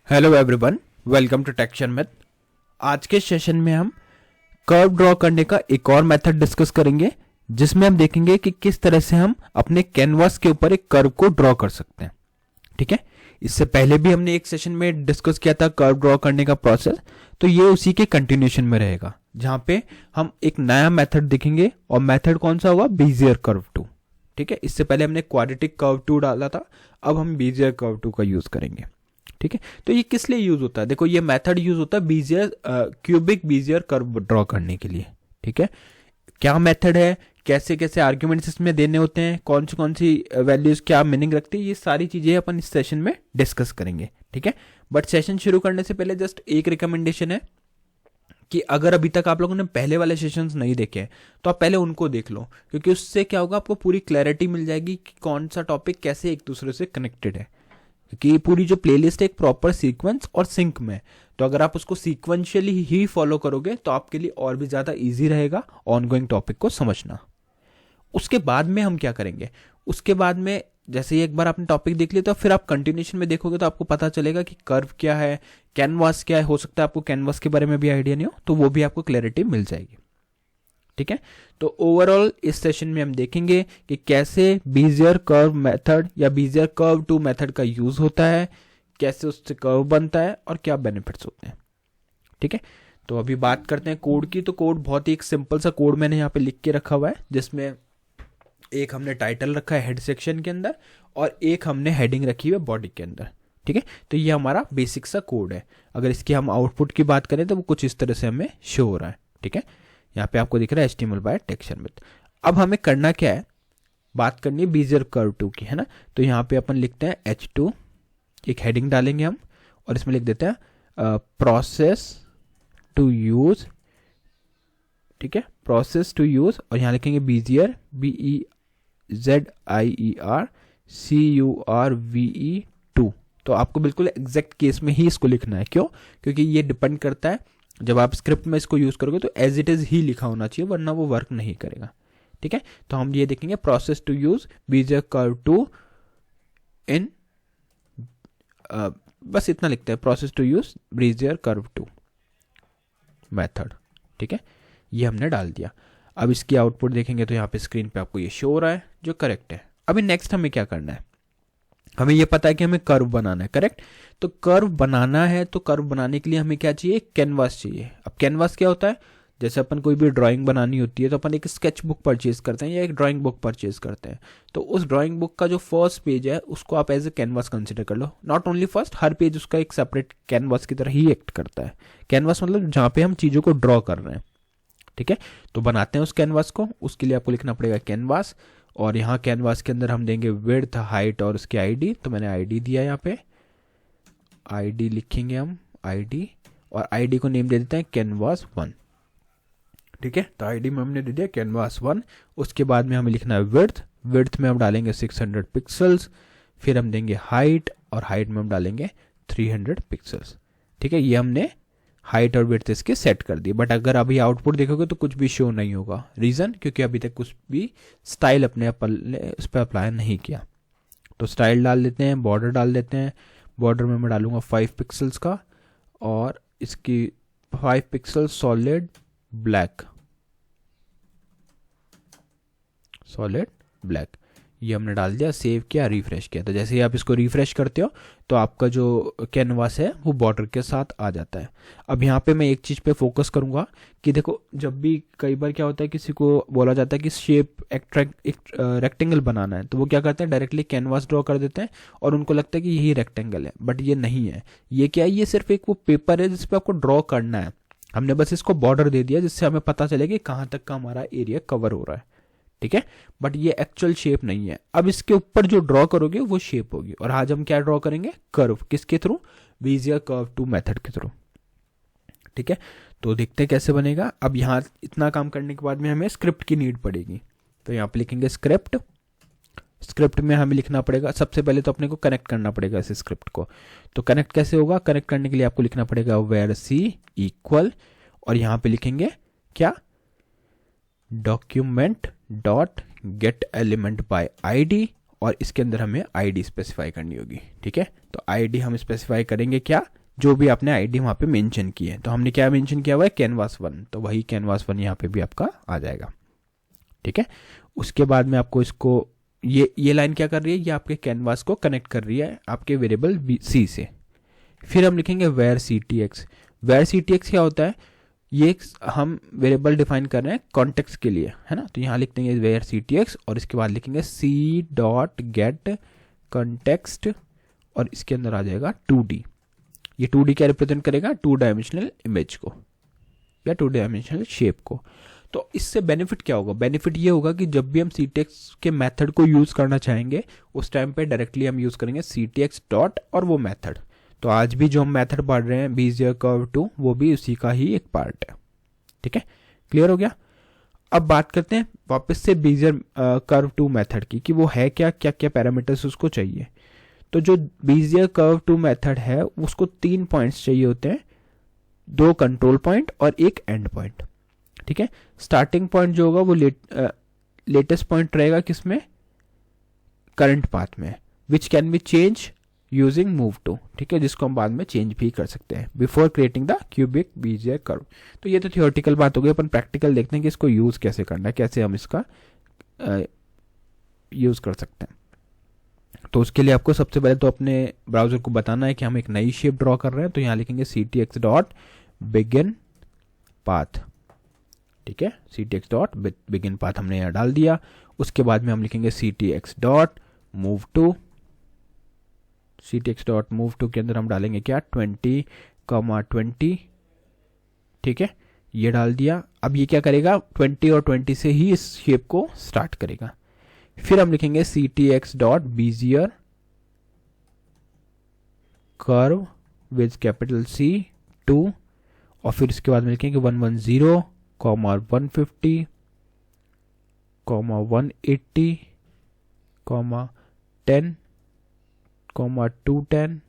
Hello everyone, welcome to टेक्शन math. आज के सेशन में हम कर्व ड्रॉ करने का एक और मेथड डिस्कस करेंगे, जिसमें हम देखेंगे कि किस तरह से हम अपने कैनवास के ऊपर एक कर्व को ड्रॉ कर सकते हैं। ठीक है, इससे पहले भी हमने एक सेशन में डिस्कस किया था कर्व ड्रॉ करने का प्रोसेस, तो ये उसी के कंटिन्यूएशन में रहेगा, जहां पे हम एक नया मेथड देखेंगे। और मेथड कौन सा होगा? बीजियर कर्व टू। ठीक है, इससे पहले हमने क्वाड्रेटिक कर्व टू डाला था, अब हम बीजियर कर्व टू का यूज करेंगे। ठीक है, तो ये किस लिए यूज होता है? देखो, ये मेथड यूज होता है बीजियर क्यूबिक बीजियर कर्व ड्रॉ करने के लिए। ठीक है, क्या मेथड है, कैसे कैसे आर्ग्यूमेंट्स इसमें देने होते हैं, कौन सी वैल्यूज क्या मीनिंग रखती है, ये सारी चीजें अपन इस सेशन में डिस्कस करेंगे। ठीक है, बट सेशन शुरू करने से पहले जस्ट एक रिकमेंडेशन है कि अगर अभी तक आप लोगों ने पहले वाले सेशंस नहीं देखे हैं तो आप पहले उनको देख लो, क्योंकि उससे क्या होगा, आपको पूरी क्लैरिटी मिल जाएगी कि कौन सा टॉपिक कैसे एक दूसरे से कनेक्टेड है। क्योंकि पूरी जो प्लेलिस्ट है एक प्रॉपर सीक्वेंस और सिंक में, तो अगर आप उसको सीक्वेंशियली ही फॉलो करोगे तो आपके लिए और भी ज्यादा इजी रहेगा ऑनगोइंग टॉपिक को समझना। उसके बाद में हम क्या करेंगे? उसके बाद में जैसे ही एक बार आपने टॉपिक देख लिया तो फिर आप कंटिन्यूएशन में देखोगे तो आपको पता चलेगा कि कर्व क्या है, कैनवास क्या है। हो सकता है आपको कैनवास के बारे में भी आइडिया नहीं हो, तो वो भी आपको क्लैरिटी मिल जाएगी। ठीक है, तो ओवरऑल इस सेशन में हम देखेंगे कि कैसे बीजियर कर्व मेथड या बीजियर कर्व टू मेथड का यूज होता है, कैसे उससे कर्व बनता है और क्या बेनिफिट्स होते हैं। ठीक है, तो अभी बात करते हैं कोड की। तो कोड बहुत ही एक सिंपल सा कोड मैंने यहाँ पे लिख के रखा हुआ है, जिसमें एक हमने टाइटल रखा है हेड सेक्शन के अंदर और एक हमने हेडिंग रखी है बॉडी के अंदर। ठीक है, तो ये हमारा बेसिक सा कोड है। अगर इसकी हम आउटपुट की बात करें तो वो कुछ इस तरह से हमें शो हो रहा है। ठीक है, यहाँ पे आपको दिख रहा है HTML बाय टेक्सचर मैथ। अब हमें करना क्या है? बात करनी है बीजियर कर्व टू की, है ना। तो यहाँ पे अपन लिखते हैं H2, एक हेडिंग डालेंगे हम और इसमें लिख देते हैं प्रोसेस टू यूज। ठीक है, प्रोसेस टू यूज, और यहाँ लिखेंगे बीजियर BEZIER CURVE2। तो आपको बिल्कुल एग्जैक्ट केस में ही इसको लिखना है। क्यों? क्योंकि ये डिपेंड करता है, जब आप स्क्रिप्ट में इसको यूज करोगे तो एज इट इज ही लिखा होना चाहिए, वरना वो वर्क नहीं करेगा। ठीक है, तो हम ये देखेंगे process to use bezier curve to in, बस इतना लिखते हैं, process to use bezier curve to method. ठीक है, ये हमने डाल दिया। अब इसकी आउटपुट देखेंगे तो यहाँ पे स्क्रीन पे आपको ये शो हो रहा है, जो करेक्ट है। अभी नेक्स्ट हमें क्या करना है? हमें ये पता है कि हमें कर्व बनाना है, करेक्ट। तो कर्व बनाना है, तो कर्व बनाने के लिए हमें क्या चाहिए? कैनवास चाहिए। अब कैनवास क्या होता है? जैसे अपन कोई भी ड्राइंग बनानी होती है तो अपन एक स्केच बुक परचेज करते हैं या एक ड्राइंग बुक परचेज करते हैं। तो उस ड्राइंग बुक का जो फर्स्ट पेज है उसको आप एज ए कैनवास कंसिडर कर लो। नॉट ओनली फर्स्ट, हर पेज उसका एक सेपरेट कैनवास की तरह ही एक्ट करता है। कैनवास मतलब जहाँ पे हम चीज़ों को ड्रॉ कर रहे हैं। ठीक है, तो बनाते हैं उस कैनवास को। उसके लिए आपको लिखना पड़ेगा कैनवास, और यहाँ कैनवास के अंदर हम देंगे विड्थ, हाइट और उसकी आईडी। तो मैंने आईडी दिया, यहाँ पे आईडी लिखेंगे हम, आईडी, और आईडी को नेम दे देते हैं कैनवास 1। ठीक है, तो आईडी में हमने दे दिया कैनवास 1। उसके बाद में हमें लिखना है विड्थ। विड्थ में हम डालेंगे 600 पिक्सल्स, फिर हम देंगे हाइट, और हाइट में हम डालेंगे 300 पिक्सल्स। ठीक है, ये हमने हाइट और विड्थ इसके सेट कर दिए। बट अगर अभी आउटपुट देखोगे तो कुछ भी शो नहीं होगा। रीजन? क्योंकि अभी तक कुछ भी स्टाइल अपने उस पर अप्लाई नहीं किया। तो स्टाइल डाल देते हैं, बॉर्डर डाल देते हैं। बॉर्डर में मैं डालूंगा 5 पिक्सल्स का, और इसकी 5 pixel solid black, solid black. ये हमने डाल दिया, सेव किया, रिफ्रेश किया। तो जैसे ही आप इसको रिफ्रेश करते हो तो आपका जो कैनवास है वो बॉर्डर के साथ आ जाता है। अब यहाँ पे मैं एक चीज़ पे फोकस करूँगा कि देखो, जब भी कई बार क्या होता है, किसी को बोला जाता है कि शेप एक रेक्टेंगल बनाना है, तो वो क्या करते हैं, डायरेक्टली कैनवास ड्रॉ कर देते हैं और उनको लगता है कि यही रेक्टेंगल है। बट ये नहीं है। ये क्या है? ये सिर्फ एक वो पेपर है जिसपे आपको ड्रॉ करना है। हमने बस इसको बॉर्डर दे दिया जिससे हमें पता चले कि कहाँ तक का हमारा एरिया कवर हो रहा है। ठीक है, बट ये एक्चुअल शेप नहीं है। अब इसके ऊपर जो ड्रॉ करोगे वो शेप होगी। और आज हम क्या ड्रॉ करेंगे? कर्व। किसके थ्रू? बीजियर कर्व टू मेथड के थ्रू। ठीक है, तो देखते हैं कैसे बनेगा। अब यहाँ इतना काम करने के बाद में हमें स्क्रिप्ट की नीड पड़ेगी। तो यहाँ पे लिखेंगे स्क्रिप्ट। स्क्रिप्ट में हमें लिखना पड़ेगा, सबसे पहले तो अपने को कनेक्ट करना पड़ेगा इस स्क्रिप्ट को। तो कनेक्ट कैसे होगा? कनेक्ट करने के लिए आपको लिखना पड़ेगा वेयर सी इक्वल, और यहाँ पे लिखेंगे क्या? Document dot gate element by ID, और इसके अंदर हमें आईडी स्पेसिफाई करनी होगी। ठीक है, तो आईडी हम स्पेसिफाई करेंगे क्या, जो भी आपने आईडी वहाँ पे मेंशन की है। तो हमने क्या मेंशन किया हुआ है, कैनवास 1, तो वही कैनवास 1 यहाँ पे भी आपका आ जाएगा। ठीक है, उसके बाद में आपको इसको ये लाइन क्या कर रही है, ये आपके कैनवास को कनेक्ट कर रही है आपके वेरिएबल सी से। फिर हम लिखेंगे where C T X. Where C T X क्या होता है, ये हम वेरिएबल डिफाइन कर रहे हैं कॉन्टेक्स्ट के लिए, है ना। तो यहाँ लिख देंगे वेयर सी टी एक्स और इसके बाद लिखेंगे सी डॉट गेट कॉन्टेक्स्ट और इसके अंदर आ जाएगा 2D। ये 2D क्या रिप्रेजेंट करेगा, 2 डायमेंशनल इमेज को या 2 डायमेंशनल शेप को। तो इससे बेनिफिट क्या होगा, बेनिफिट ये होगा कि जब भी हम CTX के मेथड को यूज़ करना चाहेंगे उस टाइम पे डायरेक्टली हम यूज़ करेंगे CTX डॉट और वो मेथड। तो आज भी जो हम मेथड पढ़ रहे हैं बीजियर कर्व 2 वो भी उसी का ही एक पार्ट है। ठीक है, क्लियर हो गया। अब बात करते हैं वापस से बीजियर कर्व 2 मेथड की कि वो है क्या, क्या क्या पैरामीटर्स उसको चाहिए। तो जो बीजियर कर्व 2 मेथड है उसको 3 पॉइंट्स चाहिए होते हैं, 2 कंट्रोल पॉइंट और 1 एंड पॉइंट। ठीक है, स्टार्टिंग पॉइंट जो होगा वो लेटेस्ट पॉइंट रहेगा किसमें, करंट पाथ में, which can be change using move to. ठीक है, जिसको हम बाद में चेंज भी कर सकते हैं before creating the cubic bezier curve. तो ये तो थियोरेटिकल बात हो गई, अपन प्रैक्टिकल देखते हैं कि इसको यूज कैसे करना है, कैसे हम इसका यूज कर सकते हैं। तो उसके लिए आपको सबसे पहले तो अपने ब्राउजर को बताना है कि हम एक नई शेप ड्रॉ कर रहे हैं। तो यहाँ लिखेंगे CTX डॉट बिगिन पाथ। ठीक है, CTX डॉट बिगिन पाथ हमने यहाँ डाल दिया। उसके बाद में हम लिखेंगे CTX dot move to. CTX dot move to के अंदर हम डालेंगे क्या, 20,20। ठीक है, ये डाल दिया। अब ये क्या करेगा, 20 और 20 से ही इस शेप को स्टार्ट करेगा। फिर हम लिखेंगे CTX dot bezier curve with capital C2 और फिर इसके बाद में लिखेंगे 110, 150, 180, 10, 210,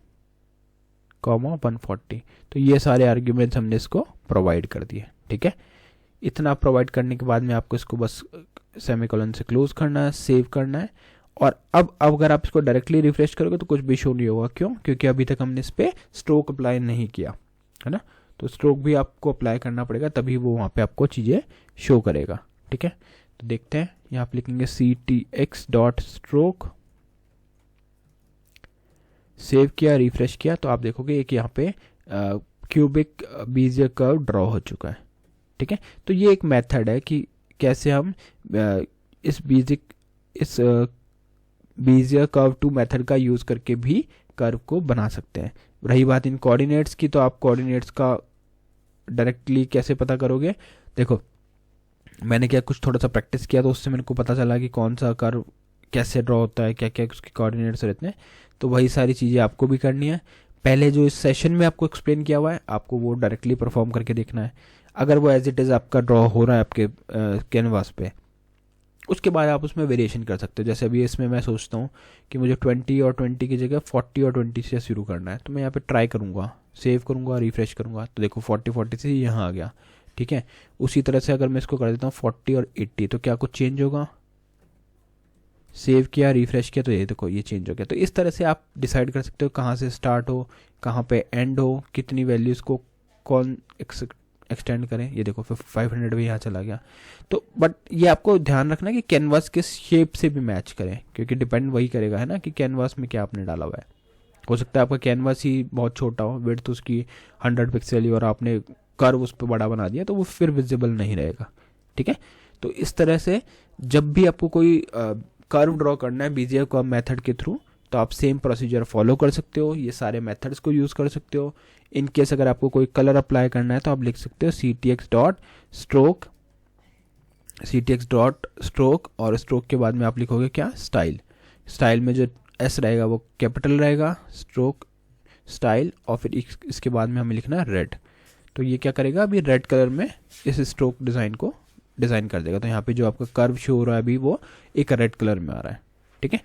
140। तो ये सारे आर्ग्यूमेंट्स हमने इसको प्रोवाइड कर दिए। ठीक है, इतना प्रोवाइड करने के बाद में आपको इसको बस सेमीकोलन से क्लोज करना है, सेव करना है। और अब अगर आप इसको डायरेक्टली रिफ्रेश करोगे तो कुछ भी शो नहीं होगा। क्यों, क्योंकि अभी तक हमने इस पर स्ट्रोक अप्लाई नहीं किया है ना। तो स्ट्रोक भी आपको अप्लाई करना पड़ेगा, तभी वो वहाँ पे आपको चीज़ें शो करेगा। ठीक है, तो देखते हैं, यहाँ पे लिखेंगे CTX डॉट स्ट्रोक, सेव किया, रिफ्रेश किया, तो आप देखोगे एक यहाँ पे क्यूबिक बीजियर कर्व ड्रॉ हो चुका है। ठीक है, तो ये एक मेथड है कि कैसे हम इस बीजियर कर्व 2 मेथड का यूज़ करके भी कर्व को बना सकते हैं। रही बात इन कोऑर्डिनेट्स की, तो आप कोऑर्डिनेट्स का डायरेक्टली कैसे पता करोगे, देखो मैंने क्या कुछ थोड़ा सा प्रैक्टिस किया तो उससे मेरे को पता चला कि कौन सा कर्व कैसे ड्रॉ होता है, क्या क्या उसके कोऑर्डिनेट्स रहते हैं। तो वही सारी चीज़ें आपको भी करनी है। पहले जो इस सेशन में आपको एक्सप्लेन किया हुआ है आपको वो डायरेक्टली परफॉर्म करके देखना है। अगर वो एज इट इज़ आपका ड्रॉ हो रहा है आपके कैनवास पे, उसके बाद आप उसमें वेरिएशन कर सकते हो। जैसे अभी इसमें मैं सोचता हूँ कि मुझे 20 और 20 की जगह 40 और 20 से शुरू करना है, तो मैं यहाँ पे ट्राई करूँगा, सेव करूँगा, रिफ्रेश करूँगा, तो देखो 40 से यहाँ आ गया। ठीक है, उसी तरह से अगर मैं इसको कर देता हूँ 40 और 80, तो क्या कुछ चेंज होगा, सेव किया, रिफ्रेश किया, तो ये देखो ये चेंज हो गया। तो इस तरह से आप डिसाइड कर सकते हो कहाँ से स्टार्ट हो, कहाँ पे एंड हो, कितनी वैल्यूज़ को कौन एक्सटेंड करें। ये देखो 500 भी यहाँ चला गया। तो बट ये आपको ध्यान रखना कि कैनवास किस शेप से भी मैच करें, क्योंकि डिपेंड वही करेगा है ना कि कैनवास में क्या आपने डाला हुआ है। हो सकता है आपका कैनवास ही बहुत छोटा हो, विड्थ उसकी 100 पिक्सल ही, और आपने कर्व उस पर बड़ा बना दिया तो वो फिर विजिबल नहीं रहेगा। ठीक है, तो इस तरह से जब भी आपको कोई कर्व ड्रॉ करना है बीजियर कर्व मेथड के थ्रू, तो आप सेम प्रोसीजर फॉलो कर सकते हो, ये सारे मेथड्स को यूज़ कर सकते हो। इन केस अगर आपको कोई कलर अप्लाई करना है तो आप लिख सकते हो CTX dot stroke, CTX dot stroke, और स्ट्रोक के बाद में आप लिखोगे क्या, स्टाइल। स्टाइल में जो S रहेगा वो कैपिटल रहेगा, स्ट्रोक स्टाइल, और फिर इसके बाद में हमें लिखना है रेड। तो ये क्या करेगा, अभी रेड कलर में इस स्ट्रोक डिज़ाइन को डिज़ाइन कर देगा। तो यहाँ पे जो आपका कर्व शो हो रहा है अभी वो एक रेड कलर में आ रहा है। ठीक है,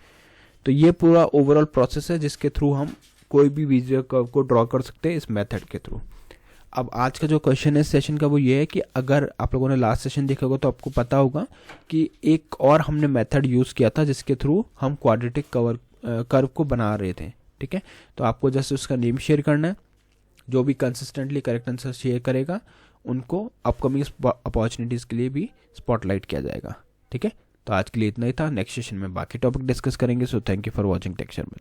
तो ये पूरा ओवरऑल प्रोसेस है जिसके थ्रू हम कोई भी बीजियर कर्व को ड्रॉ कर सकते हैं इस मेथड के थ्रू। अब आज का जो क्वेश्चन है इस सेशन का वो ये है कि अगर आप लोगों ने लास्ट सेशन देखा होगा तो आपको पता होगा कि एक और हमने मेथड यूज़ किया था जिसके थ्रू हम क्वाड्रेटिक कर्व को बना रहे थे, ठीक है। तो आपको जस्ट उसका नेम शेयर करना है, जो भी कंसिस्टेंटली करेक्ट आंसर शेयर करेगा उनको अपकमिंग अपॉर्चुनिटीज़ के लिए भी स्पॉटलाइट किया जाएगा, ठीक है। तो आज के लिए इतना ही था, नेक्स्ट सेशन में बाकी टॉपिक डिस्कस करेंगे। So thank you for watching texture में।